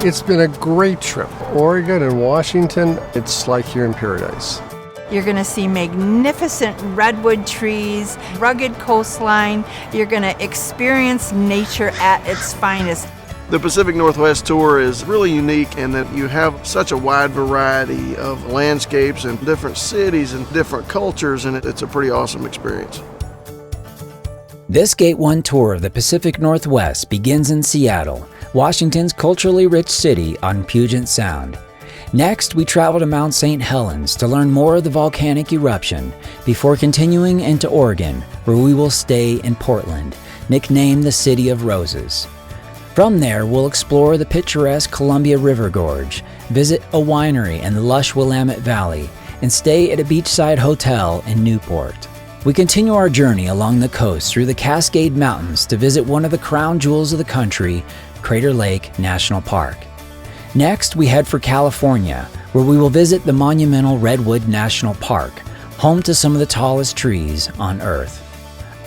It's been a great trip. Oregon and Washington, it's like you're in paradise. You're going to see magnificent redwood trees, rugged coastline. You're going to experience nature at its finest. The Pacific Northwest Tour is really unique in that you have such a wide variety of landscapes and different cities and different cultures, and it's a pretty awesome experience. This Gate1 tour of the Pacific Northwest begins in Seattle, Washington's culturally rich city on Puget Sound. Next, we travel to Mount St. Helens to learn more of the volcanic eruption before continuing into Oregon, where we will stay in Portland, nicknamed the City of Roses. From there, we'll explore the picturesque Columbia River Gorge, visit a winery in the lush Willamette Valley, and stay at a beachside hotel in Newport. We continue our journey along the coast through the Cascade Mountains to visit one of the crown jewels of the country, Crater Lake National Park. Next, we head for California, where we will visit the monumental Redwood National Park, home to some of the tallest trees on Earth.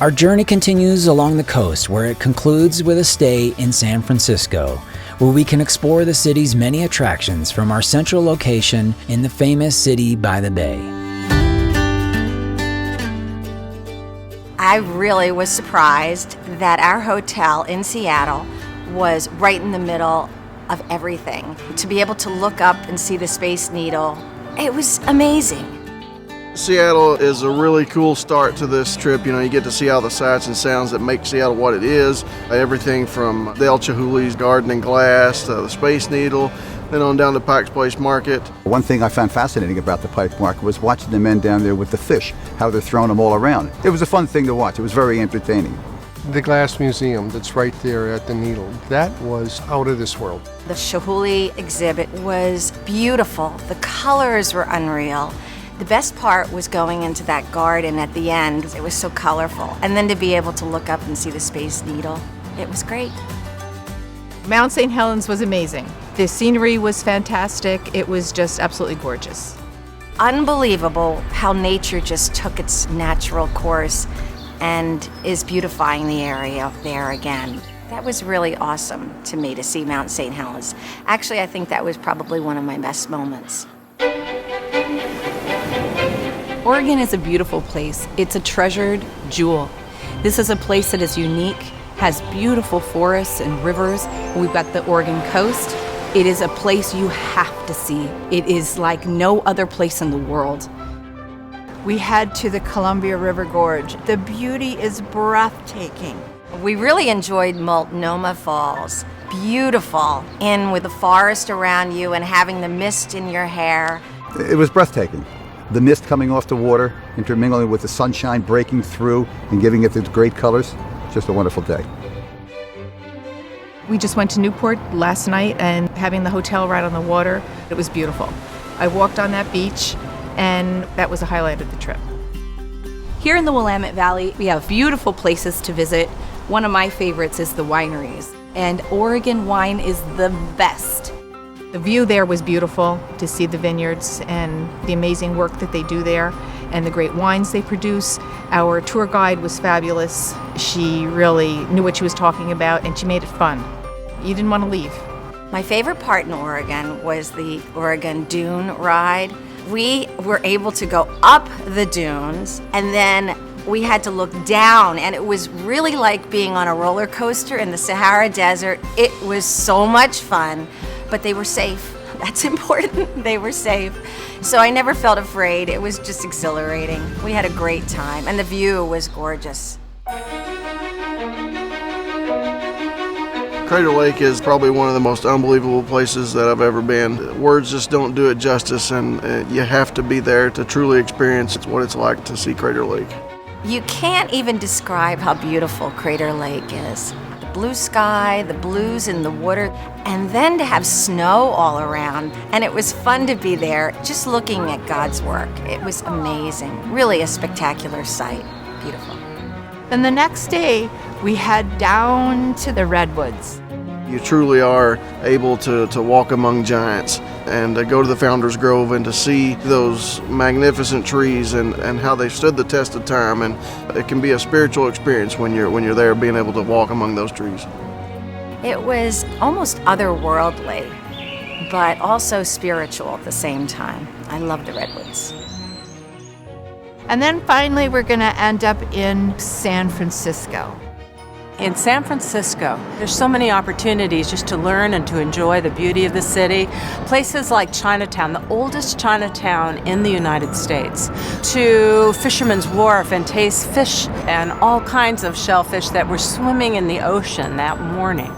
Our journey continues along the coast, where it concludes with a stay in San Francisco, where we can explore the city's many attractions from our central location in the famous City by the Bay. I really was surprised that our hotel in Seattle was right in the middle of everything. To be able to look up and see the Space Needle, it was amazing. Seattle is a really cool start to this trip. You know, you get to see all the sights and sounds that make Seattle what it is. Everything from the El Chihuli's Garden and Glass to the Space Needle, then on down to Pike's Place Market. One thing I found fascinating about the Pike Market was watching the men down there with the fish, how they're throwing them all around. It was a fun thing to watch. It was very entertaining. The Glass Museum that's right there at the Needle, that was out of this world. The Chihuly exhibit was beautiful. The colors were unreal. The best part was going into that garden at the end. It was so colorful. And then to be able to look up and see the Space Needle, it was great. Mount St. Helens was amazing. The scenery was fantastic. It was just absolutely gorgeous. Unbelievable how nature just took its natural course and is beautifying the area there again. That was really awesome to me to see Mount St. Helens. Actually, I think that was probably one of my best moments. Oregon is a beautiful place. It's a treasured jewel. This is a place that is unique, has beautiful forests and rivers. We've got the Oregon coast. It is a place you have to see. It is like no other place in the world. We head to the Columbia River Gorge. The beauty is breathtaking. We really enjoyed Multnomah Falls. Beautiful, in with the forest around you and having the mist in your hair. It was breathtaking. The mist coming off the water, intermingling with the sunshine breaking through and giving it its great colors. Just a wonderful day. We just went to Newport last night and having the hotel right on the water, it was beautiful. I walked on that beach and that was a highlight of the trip. Here in the Willamette Valley, we have beautiful places to visit. One of my favorites is the wineries, and Oregon wine is the best. The view there was beautiful, to see the vineyards and the amazing work that they do there and the great wines they produce. Our tour guide was fabulous. She really knew what she was talking about and she made it fun. You didn't want to leave. My favorite part in Oregon was the Oregon Dune ride. We were able to go up the dunes and then we had to look down, and it was really like being on a roller coaster in the Sahara Desert. It was so much fun, but they were safe. That's important. They were safe. So I never felt afraid. It was just exhilarating. We had a great time, and the view was gorgeous. Crater Lake is probably one of the most unbelievable places that I've ever been. Words just don't do it justice, and you have to be there to truly experience what it's like to see Crater Lake. You can't even describe how beautiful Crater Lake is. The blue sky, the blues in the water, and then to have snow all around. And it was fun to be there, just looking at God's work. It was amazing. Really a spectacular sight. Beautiful. And the next day, we head down to the Redwoods. You truly are able to walk among giants and go to the Founder's Grove and to see those magnificent trees and how they've stood the test of time. And it can be a spiritual experience when you're there, being able to walk among those trees. It was almost otherworldly. but also spiritual at the same time. I love the redwoods. And then finally, we're going to end up in San Francisco. In San Francisco, there's so many opportunities just to learn and to enjoy the beauty of the city. Places like Chinatown, the oldest Chinatown in the United States, to Fisherman's Wharf and taste fish and all kinds of shellfish that were swimming in the ocean that morning.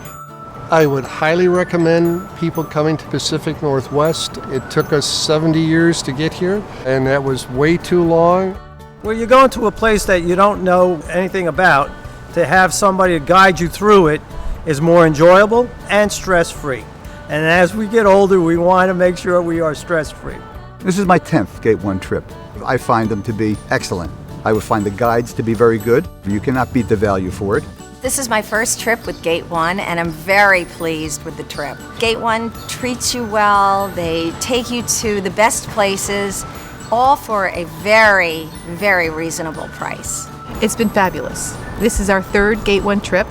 I would highly recommend people coming to Pacific Northwest. It took us 70 years to get here, and that was way too long. Well, you're going to a place that you don't know anything about. To have somebody to guide you through it is more enjoyable and stress-free. And as we get older, we want to make sure we are stress-free. This is my 10th Gate1 trip. I find them to be excellent. I would find the guides to be very good. You cannot beat the value for it. This is my first trip with Gate1, and I'm very pleased with the trip. Gate1 treats you well. They take you to the best places, all for a very, very reasonable price. It's been fabulous. This is our third Gate1 trip,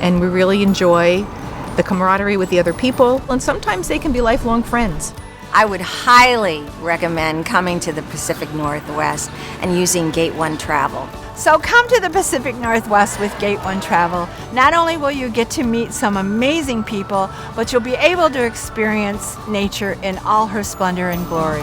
and we really enjoy the camaraderie with the other people, and sometimes they can be lifelong friends. I would highly recommend coming to the Pacific Northwest and using Gate1 Travel. So come to the Pacific Northwest with Gate1 Travel. Not only will you get to meet some amazing people, but you'll be able to experience nature in all her splendor and glory.